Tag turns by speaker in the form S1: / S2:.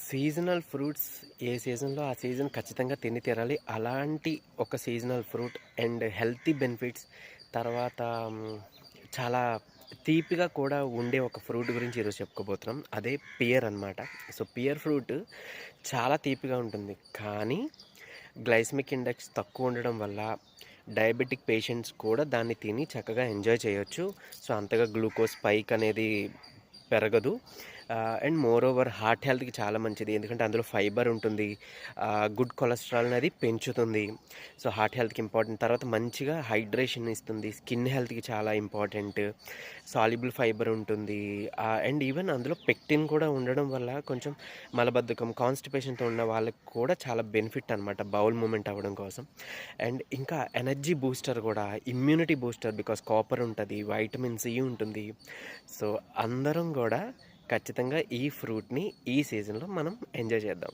S1: Seasonal fruits ఏ సీజన్‌లో ఆ season ఖచ్చితంగా తిని తీరాలి. అలాంటి ఒక seasonal fruit and healthy benefits తర్వాత చాలా తీపిగా కూడా ఉండే ఒక ఫ్రూట్ గురించి ఈరోజు చెప్పుకోబోతున్నాం. అదే పియర్ అనమాట. సో, పియర్ ఫ్రూట్ చాలా తీపిగా ఉంటుంది. కానీ గ్లైసెమిక్ ఇండెక్స్ తక్కువ ఉండడం వల్ల డయాబెటిక్ పేషెంట్స్ కూడా దాన్ని తిని చక్కగా ఎంజాయ్ చేయొచ్చు. సో, అంతగా గ్లూకోజ్ స్పైక్ అనేది పెరగదు. అండ్ మోర్ ఓవర్ హార్ట్ హెల్త్‌కి చాలా మంచిది. ఎందుకంటే అందులో ఫైబర్ ఉంటుంది. గుడ్ కొలెస్ట్రాల్ అనేది పెంచుతుంది. సో, హార్ట్ హెల్త్‌కి ఇంపార్టెంట్. తర్వాత మంచిగా హైడ్రేషన్ ఇస్తుంది. స్కిన్ హెల్త్‌కి చాలా ఇంపార్టెంట్. సాల్యుబుల్ ఫైబర్ ఉంటుంది. అండ్ ఈవెన్ అందులో పెక్టిన్ కూడా ఉండడం వల్ల కొంచెం మలబద్ధకం, కాన్‌స్టిపేషన్‌తో ఉన్న వాళ్ళకి కూడా చాలా బెనిఫిట్ అనమాట బౌల్ మూవ్‌మెంట్ అవ్వడం కోసం. అండ్ ఇంకా ఎనర్జీ బూస్టర్ కూడా, ఇమ్యూనిటీ బూస్టర్ బికాస్ కాపర్ ఉంటది, వైటమిన్ సి ఉంటుంది. సో, అందరం గూడా ఖచ్చితంగా ఈ ఫ్రూట్‌ని ఈ సీజన్‌లో మనం ఎంజాయ్ చేద్దాం.